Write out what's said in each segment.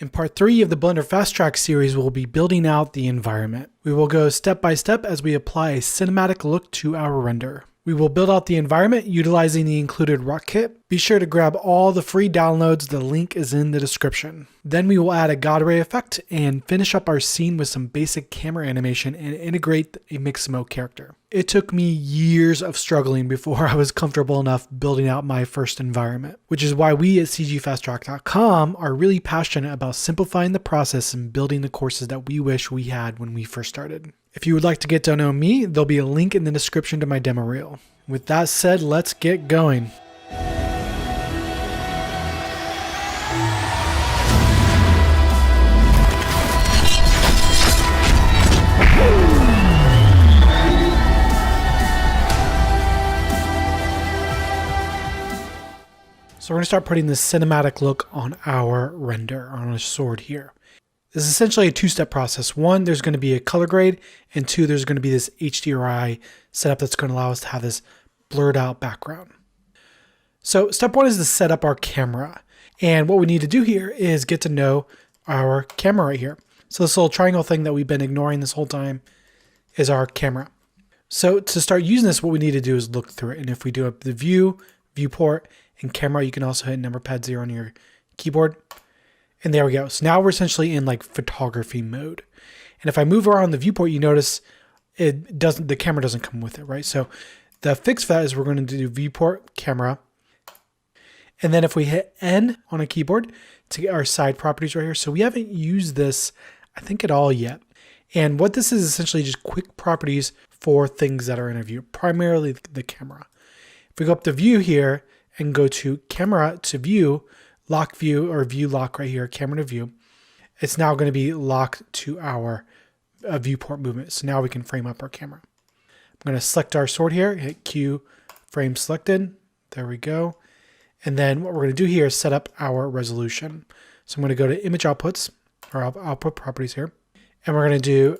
In part 3 of the Blender Fast Track series, we'll be building out the environment. We will go step by step as we apply a cinematic look to our render. We will build out the environment utilizing the included rock kit. Be sure to grab all the free downloads, the link is in the description. Then we will add a God Ray effect and finish up our scene with some basic camera animation and integrate a Mixamo character. It took me years of struggling before I was comfortable enough building out my first environment, which is why we at cgfasttrack.com are really passionate about simplifying the process and building the courses that we wish we had when we first started. If you would like to get to know me, there'll be a link in the description to my demo reel. With that said, let's get going. So we're going to start putting this cinematic look on our render, on our sword here. This is essentially a two-step process. One, there's going to be a color grade, and two, there's going to be this HDRI setup that's going to allow us to have this blurred out background. So step one is to set up our camera. And what we need to do here is get to know our camera right here. So this little triangle thing that we've been ignoring this whole time is our camera. So to start using this, what we need to do is look through it. And if we do up the view, viewport, and camera, you can also hit number pad 0 on your keyboard. And there we go. So now we're essentially in like photography mode. And if I move around the viewport, you notice the camera doesn't come with it, right? So the fix for that is we're going to do viewport, camera. And then if we hit N on a keyboard to get our side properties right here. So we haven't used this, I think, at all yet. And what this is essentially just quick properties for things that are in a view, primarily the camera. If we go up to view here and go to camera to view, lock view or view lock right here, camera to view, it's now going to be locked to our viewport movement. So now we can frame up our camera. I'm going to select our sword here, hit Q, frame selected. There we go. And then what we're going to do here is set up our resolution. So I'm going to go to image outputs or output properties here. And we're going to do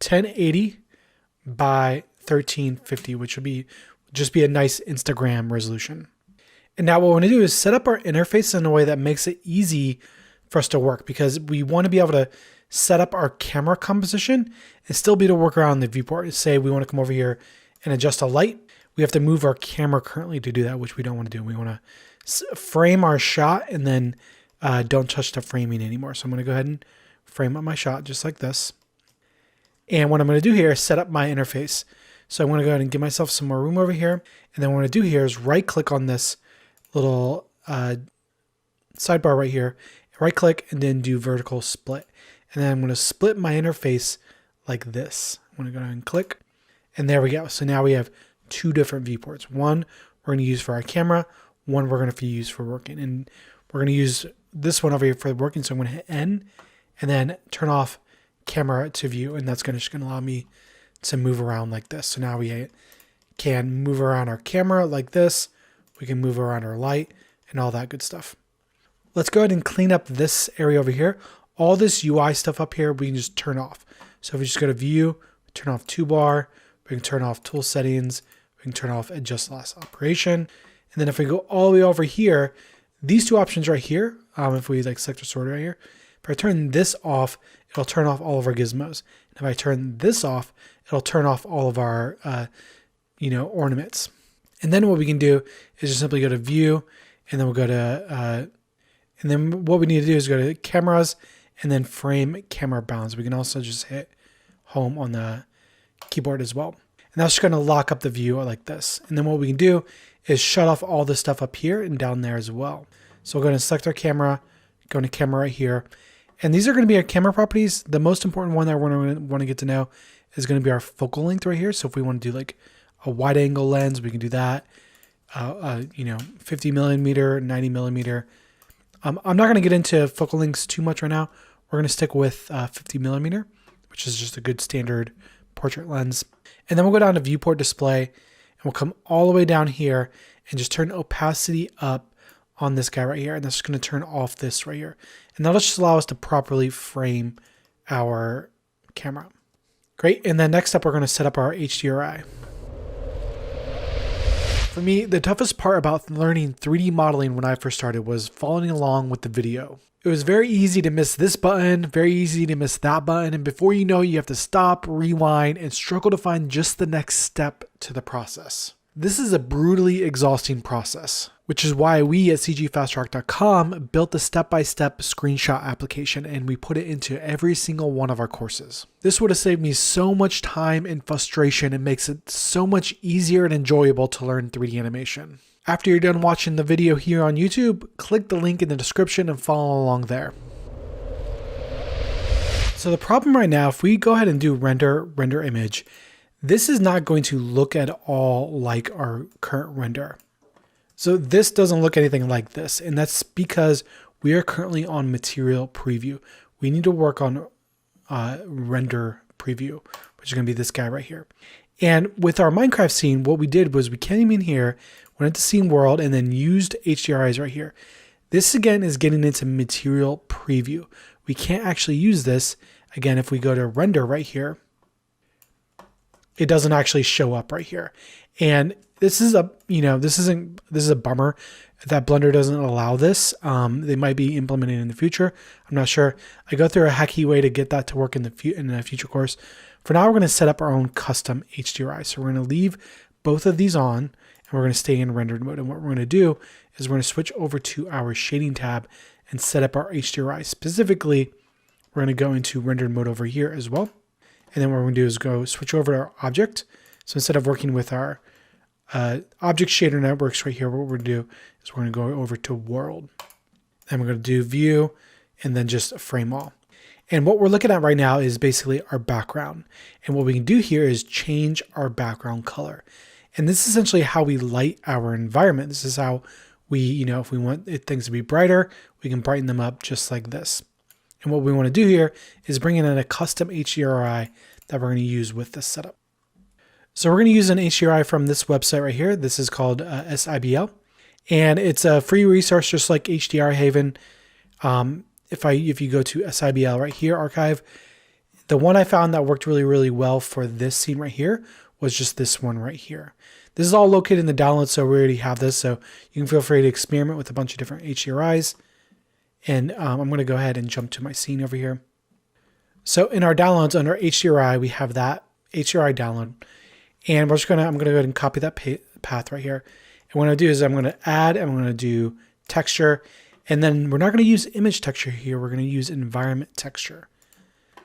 1080 by 1350, which would be just be a nice Instagram resolution. And now what we want to do is set up our interface in a way that makes it easy for us to work, because we want to be able to set up our camera composition and still be able to work around the viewport. Say we want to come over here and adjust a light. We have to move our camera currently to do that, which we don't want to do. We want to frame our shot and then don't touch the framing anymore. So I'm going to go ahead and frame up my shot just like this. And what I'm going to do here is set up my interface. So I'm going to go ahead and give myself some more room over here. And then what I'm going to do here is right click on this little sidebar right here, right click and then do vertical split. And then I'm going to split my interface like this. I'm going to go ahead and click, and there we go. So now we have two different viewports. One we're going to use for our camera, one we're going to use for working. And we're going to use this one over here for working. So I'm going to hit N and then turn off camera to view. And that's just going to allow me to move around like this. So now we can move around our camera like this. We can move around our light and all that good stuff. Let's go ahead and clean up this area over here. All this UI stuff up here, we can just turn off. So if we just go to view, turn off toolbar, we can turn off tool settings, we can turn off adjust last operation. And then if we go all the way over here, these two options right here, if we like select a sword right here, if I turn this off, it'll turn off all of our gizmos. And if I turn this off, it'll turn off all of our, ornaments. And then what we can do is just simply go to view, and then we'll go to, and then what we need to do is go to cameras and then frame camera bounds. We can also just hit home on the keyboard as well. And that's just going to lock up the view like this. And then what we can do is shut off all the stuff up here and down there as well. So we're going to select our camera, go into camera right here. And these are going to be our camera properties. The most important one that we're going to want to get to know is going to be our focal length right here. So if we want to do like a wide angle lens, we can do that. 50 millimeter, 90 millimeter. I'm not going to get into focal lengths too much right now. We're going to stick with 50 millimeter, which is just a good standard portrait lens. And then we'll go down to viewport display, and we'll come all the way down here and just turn opacity up on this guy right here. And that's going to turn off this right here. And that'll just allow us to properly frame our camera. Great. And then next up, we're going to set up our HDRI. For me, the toughest part about learning 3D modeling when I first started was following along with the video. It was very easy to miss this button, very easy to miss that button, and before you know it, you have to stop, rewind, and struggle to find just the next step to the process. This is a brutally exhausting process, which is why we at cgfasttrack.com built the step-by-step screenshot application and we put it into every single one of our courses. This would have saved me so much time and frustration and makes it so much easier and enjoyable to learn 3D animation. After you're done watching the video here on YouTube, click the link in the description and follow along there. So the problem right now, if we go ahead and do render image, this is not going to look at all like our current render. So this doesn't look anything like this, and that's because we are currently on material preview. We need to work on render preview, which is going to be this guy right here. And with our Minecraft scene, what we did was we came in here, went into scene world, and then used HDRIs right here. This again is getting into material preview. We can't actually use this. Again, if we go to render right here, it doesn't actually show up right here. And this is a, this is a bummer that Blender doesn't allow this. They might be implementing in the future. I'm not sure. I go through a hacky way to get that to work in a future course. For now, we're going to set up our own custom HDRI. So we're going to leave both of these on and we're going to stay in rendered mode. And what we're going to do is we're going to switch over to our shading tab and set up our HDRI. Specifically, we're going to go into rendered mode over here as well. And then what we're going to do is go switch over to our object. So instead of working with our object shader networks right here, what we're going to do is we're going to go over to world. And we're going to do view and then just frame all. And what we're looking at right now is basically our background. And what we can do here is change our background color. And this is essentially how we light our environment. This is how we, if we want things to be brighter, we can brighten them up just like this. And what we want to do here is bring in a custom HDRI that we're going to use with this setup. So we're going to use an HDRI from this website right here. This is called SIBL. And it's a free resource just like HDR Haven. If you go to SIBL right here, archive, the one I found that worked really, really well for this scene right here was just this one right here. This is all located in the download, so we already have this. So you can feel free to experiment with a bunch of different HDRIs. And I'm going to go ahead and jump to my scene over here. So in our downloads under HDRI, we have that HDRI download. And I'm going to go ahead and copy that path right here. And what I'm going to do is I'm going to add, and I'm going to do texture. And then we're not going to use image texture here. We're going to use environment texture.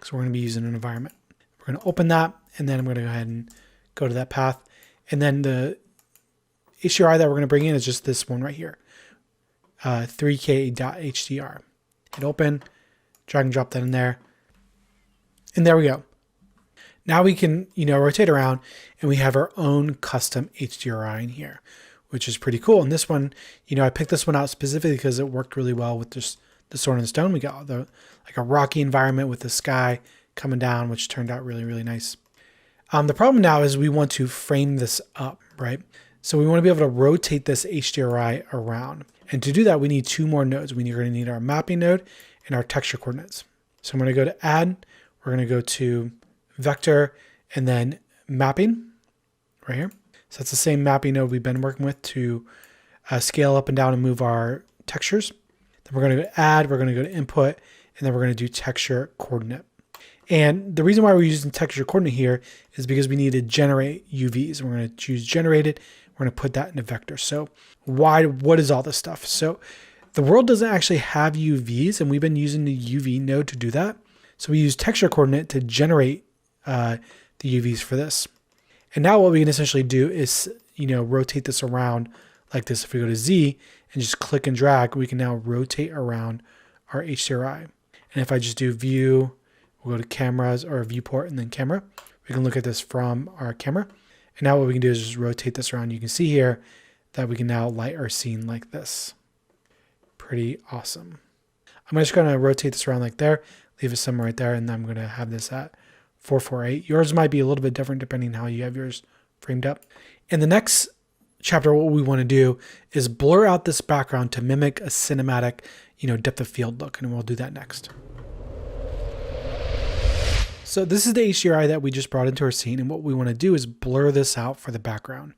So we're going to be using an environment. We're going to open that, and then I'm going to go ahead and go to that path. And then the HDRI that we're going to bring in is just this one right here. 3k.hdr. Hit open, drag and drop that in there. And there we go. Now we can, rotate around and we have our own custom HDRI in here, which is pretty cool. And this one, I picked this one out specifically because it worked really well with just the sword and stone. We got like a rocky environment with the sky coming down, which turned out really, really nice. The problem now is we want to frame this up, right? So we want to be able to rotate this HDRI around. And to do that, we need two more nodes. We're going to need our mapping node and our texture coordinates. So I'm going to go to add, we're going to go to vector and then mapping right here. So that's the same mapping node we've been working with to scale up and down and move our textures. Then we're going to go to add, we're going to go to input, and then we're going to do texture coordinate. And the reason why we're using texture coordinate here is because we need to generate UVs. We're going to choose generated. We're going to put that in a vector. So what is all this stuff? So the world doesn't actually have UVs, and we've been using the UV node to do that. So we use texture coordinate to generate the UVs for this. And now what we can essentially do is, rotate this around like this. If we go to Z and just click and drag, we can now rotate around our HDRI. And if I just do view, we'll go to cameras or viewport and then camera, we can look at this from our camera. And now what we can do is just rotate this around. You can see here that we can now light our scene like this. Pretty awesome. I'm just going to rotate this around like there, leave it somewhere right there, and then I'm going to have this at 448. Yours might be a little bit different depending on how you have yours framed up. In the next chapter, what we want to do is blur out this background to mimic a cinematic, depth of field look, and we'll do that next. So this is the HDRI that we just brought into our scene, and what we want to do is blur this out for the background.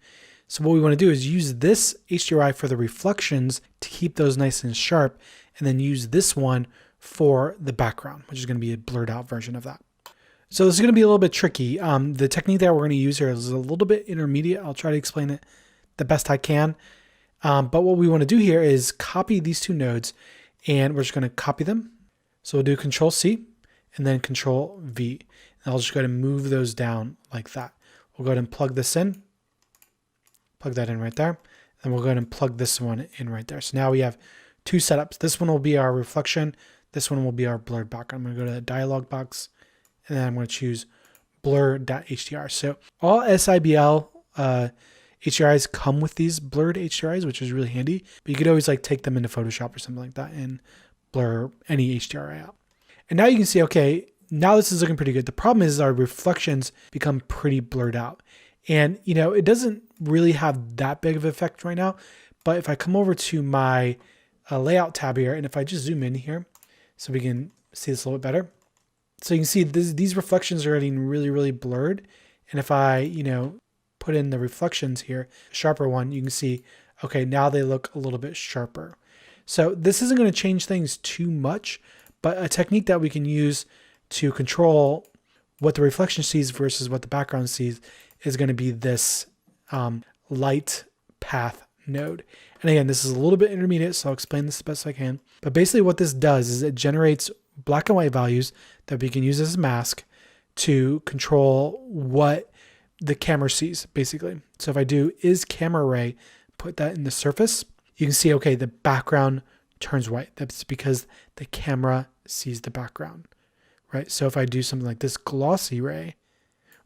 So what we want to do is use this HDRI for the reflections to keep those nice and sharp, and then use this one for the background, which is going to be a blurred out version of that. So this is going to be a little bit tricky. The technique that we're going to use here is a little bit intermediate. I'll try to explain it the best I can. But what we want to do here is copy these two nodes, and we're just going to copy them. So we'll do Control C and then Control V. And I'll just go ahead and move those down like that. We'll go ahead and plug this in. Plug that in right there. And we'll go ahead and plug this one in right there. So now we have two setups. This one will be our reflection. This one will be our blurred background. I'm going to go to the dialog box, and then I'm going to choose blur.hdr. So all SIBL HDRIs come with these blurred HDRIs, which is really handy. But you could always like take them into Photoshop or something like that and blur any HDRI out. And now you can see, okay, now this is looking pretty good. The problem is our reflections become pretty blurred out. And, you know, it doesn't really have that big of an effect right now. But if I come over to my layout tab here, and if I just zoom in here, so we can see this a little bit better. So you can see these reflections are getting really, really blurred. And if I, you know, put in the reflections here, sharper one, you can see, okay, now they look a little bit sharper. So this isn't going to change things too much, but a technique that we can use to control what the reflection sees versus what the background sees is going to be this light path node. And again, this is a little bit intermediate, so I'll explain this the best I can. But basically what this does is it generates black and white values that we can use as a mask to control what the camera sees, basically. So if I do is camera ray, put that in the surface, you can see, okay, the background turns white. That's because the camera sees the background, right? So if I do something like this glossy ray,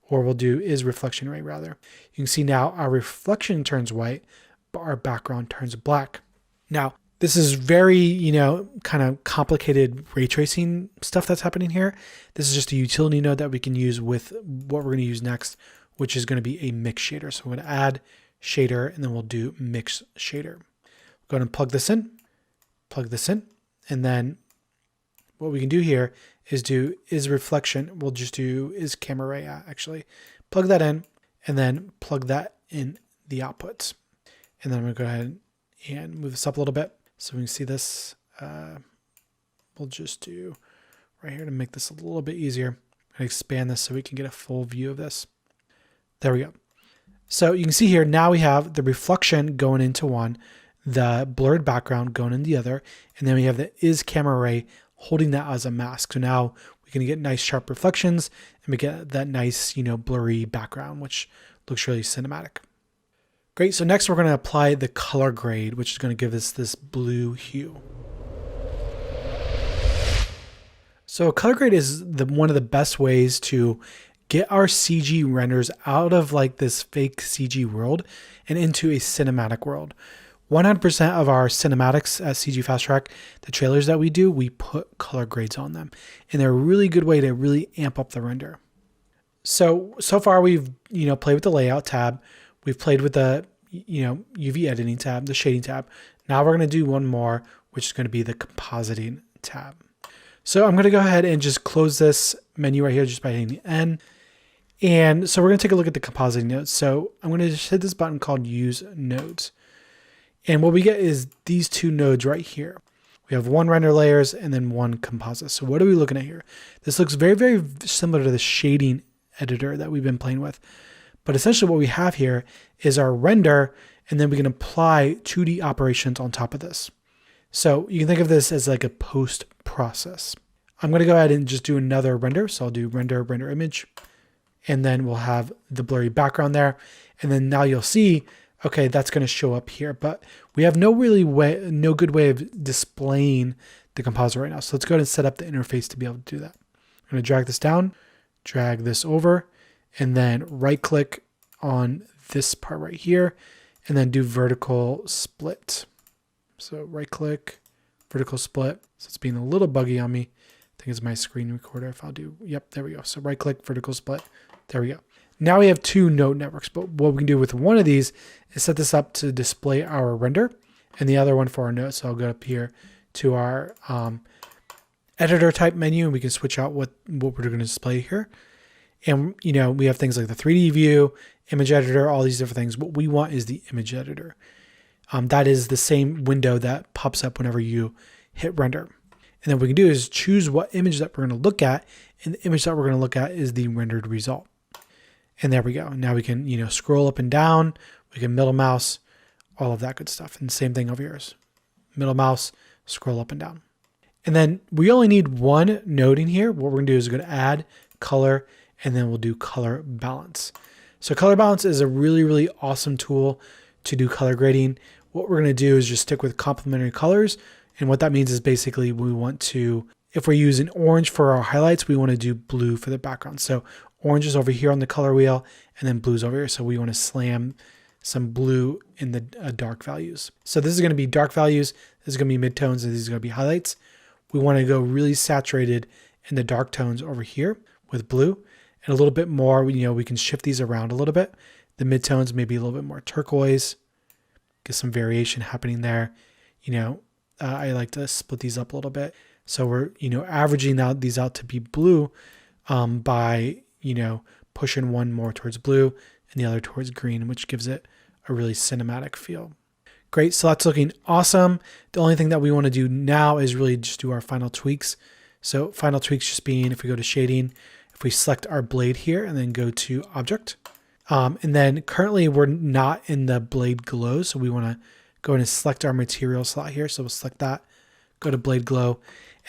or we'll do is reflection ray rather, you can see now our reflection turns white, but our background turns black. Now, this is very, you know, kind of complicated ray tracing stuff that's happening here. This is just a utility node that we can use with what we're going to use next, which is going to be a mix shader. So we're going to add shader, and then we'll do mix shader. Go ahead and plug this in, and then what we can do here is do is reflection. We'll just do is camera ray actually. Plug that in, and then plug that in the outputs. And then I'm going to go ahead and move this up a little bit so we can see this. We'll just do right here to make this a little bit easier. And expand this so we can get a full view of this. There we go. So you can see here, now we have the reflection going into one, the blurred background going in the other, and then we have the is camera ray holding that as a mask. So now we can get nice sharp reflections, and we get that nice, you know, blurry background, which looks really cinematic. Great, so next we're going to apply the color grade, which is going to give us this blue hue. So color grade is one of the best ways to get our CG renders out of like this fake CG world and into a cinematic world. 100% of our cinematics at CG Fast Track, the trailers that we do, we put color grades on them. And they're a really good way to really amp up the render. So far we've, you know, played with the layout tab. We've played with the, you know, UV editing tab, the shading tab. Now we're going to do one more, which is going to be the compositing tab. So I'm going to go ahead and just close this menu right here just by hitting the N. And so we're going to take a look at the compositing nodes. So I'm going to just hit this button called Use Nodes. And what we get is these two nodes right here. We have one render layers and then one composite. So what are we looking at here? This looks very, very similar to the shading editor that we've been playing with. But essentially what we have here is our render, and then we can apply 2D operations on top of this. So you can think of this as like a post process. I'm going to go ahead and just do another render. So I'll do render image, and then we'll have the blurry background there. And then now you'll see, okay, that's going to show up here, but we have no good way of displaying the composite right now. So let's go ahead and set up the interface to be able to do that. I'm going to drag this down, drag this over, and then right click on this part right here, and then do vertical split. So right click, vertical split. So it's being a little buggy on me. I think it's my screen recorder. If I'll do, yep, there we go. So right click, vertical split. There we go. Now we have two node networks, but what we can do with one of these is set this up to display our render and the other one for our node. So I'll go up here to our editor type menu, and we can switch out what we're going to display here. And, you know, we have things like the 3D view, image editor, all these different things. What we want is the image editor. That is the same window that pops up whenever you hit render. And then what we can do is choose what image that we're going to look at. And the image that we're going to look at is the rendered result. And there we go. Now we can, scroll up and down. We can middle mouse, all of that good stuff. And same thing over here. Middle mouse, scroll up and down. And then we only need one node in here. What we're going to do is go to add, color, and then we'll do color balance. So color balance is a really, really awesome tool to do color grading. What we're going to do is just stick with complementary colors. And what that means is basically we want to, if we're using orange for our highlights, we want to do blue for the background. So orange is over here on the color wheel, and then blue's over here. So we want to slam some blue in the dark values. So this is going to be dark values. This is going to be midtones, and these are going to be highlights. We want to go really saturated in the dark tones over here with blue, and a little bit more, we can shift these around a little bit. The midtones maybe a little bit more turquoise, get some variation happening there. I like to split these up a little bit. So we're, averaging these out to be blue by, pushing one more towards blue and the other towards green, which gives it a really cinematic feel. Great, so that's looking awesome. The only thing that we want to do now is really just do our final tweaks. So final tweaks just being, if we go to shading, if we select our blade here and then go to object, and then currently we're not in the blade glow. So we want to go ahead and select our material slot here. So we'll select that, go to blade glow,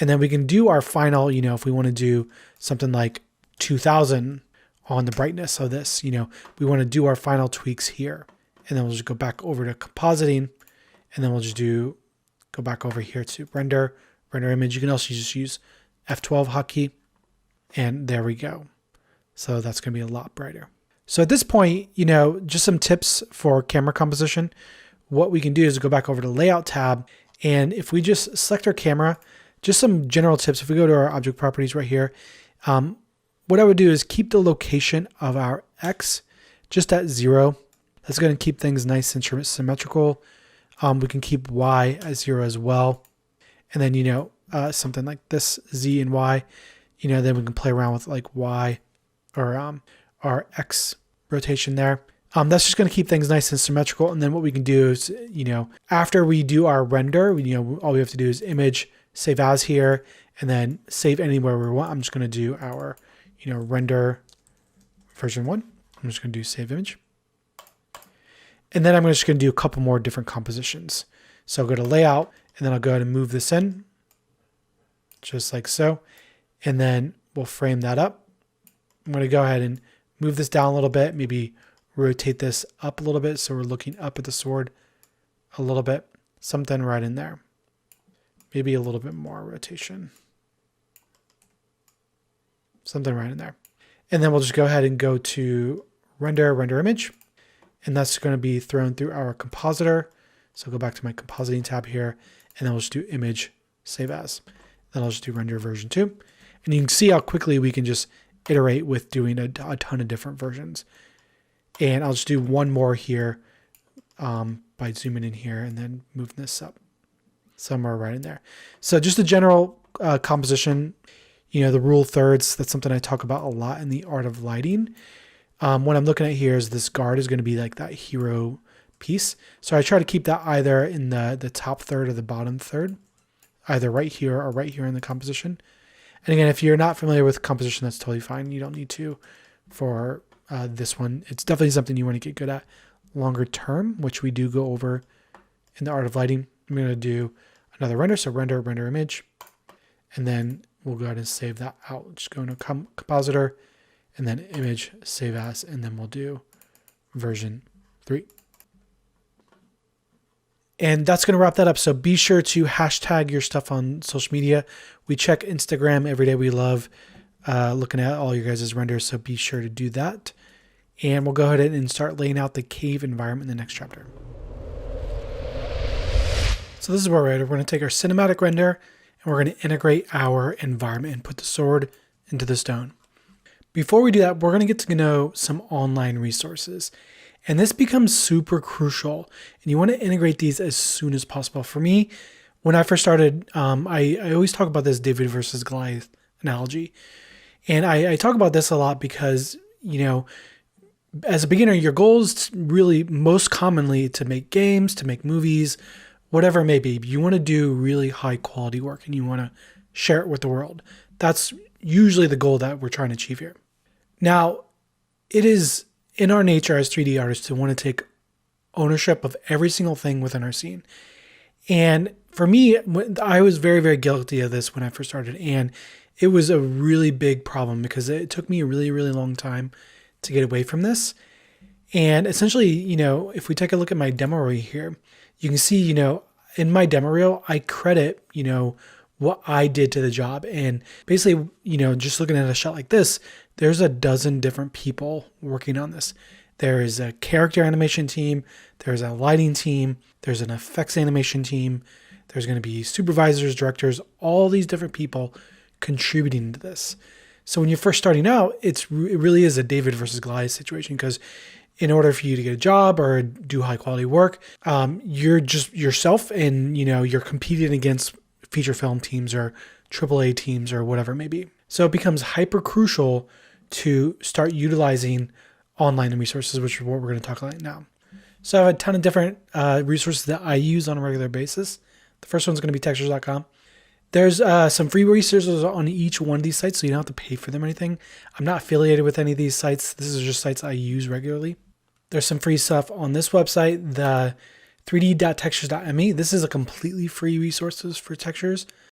and then we can do our final, if we want to do something like 2000 on the brightness of this, we want to do our final tweaks here. And then we'll just go back over to compositing, and then we'll just go back over here to render image. You can also just use F12 hotkey, and there we go. So that's going to be a lot brighter. So at this point, just some tips for camera composition. What we can do is go back over to layout tab, and if we just select our camera, just some general tips. If we go to our object properties right here, what I would do is keep the location of our X just at 0. That's going to keep things nice and symmetrical. We can keep Y at 0 as well. And then, something like this, Z and Y, then we can play around with like Y or our X rotation there. That's just going to keep things nice and symmetrical. And then what we can do is, after we do our render, all we have to do is image, save as here, and then save anywhere we want. I'm just going to do our, render version 1. I'm just going to do save image. And then I'm just going to do a couple more different compositions. So I'll go to layout, and then I'll go ahead and move this in, just like so. And then we'll frame that up. I'm going to go ahead and move this down a little bit, maybe rotate this up a little bit so we're looking up at the sword a little bit. Something right in there. Maybe a little bit more rotation. Something right in there. And then we'll just go ahead and go to render image. And that's going to be thrown through our compositor. So I'll go back to my compositing tab here, and then we'll just do image, save as. Then I'll just do render version 2. And you can see how quickly we can just iterate with doing a ton of different versions. And I'll just do one more here by zooming in here and then moving this up somewhere right in there. So just a general composition, the rule of thirds, that's something I talk about a lot in the art of lighting. What I'm looking at here is this guard is going to be like that hero piece. So I try to keep that either in the top third or the bottom third, either right here or right here in the composition. And again, if you're not familiar with composition, that's totally fine. You don't need to for this one. It's definitely something you want to get good at longer term, which we do go over in the art of lighting. I'm going to do another render. So render image, and then we'll go ahead and save that out. Just go into compositor, and then image, save as, and then we'll do version 3. And that's going to wrap that up. So be sure to hashtag your stuff on social media. We check Instagram every day. We love looking at all your guys' renders. So be sure to do that. And we'll go ahead and start laying out the cave environment in the next chapter. So this is where we're at. We're going to take our cinematic render and we're going to integrate our environment and put the sword into the stone. Before we do that, we're going to get to know some online resources. And this becomes super crucial. And you want to integrate these as soon as possible. For me, when I first started, I always talk about this David versus Goliath analogy. And I talk about this a lot because, as a beginner, your goal is really most commonly to make games, to make movies, whatever it may be. You want to do really high quality work and you want to share it with the world. That's usually the goal that we're trying to achieve here. Now, it is in our nature as 3D artists to want to take ownership of every single thing within our scene. And for me, I was very, very guilty of this when I first started. And it was a really big problem because it took me a really, really long time to get away from this. And essentially, if we take a look at my demo reel here, you can see, in my demo reel, I credit, what I did to the job. And basically, just looking at a shot like this, there's a dozen different people working on this. There is a character animation team. There's a lighting team. There's an effects animation team. There's going to be supervisors, directors, all these different people contributing to this. So when you're first starting out, it really is a David versus Goliath situation, because in order for you to get a job or do high quality work, you're just yourself, and you're competing against feature film teams or AAA teams or whatever it may be. So it becomes hyper crucial to start utilizing online resources, which is what we're going to talk about now. So I have a ton of different resources that I use on a regular basis. The first one's going to be Textures.com. There's some free resources on each one of these sites, so you don't have to pay for them or anything. I'm not affiliated with any of these sites. This is just sites I use regularly. There's some free stuff on this website, the 3d.textures.me. This is a completely free resources for textures.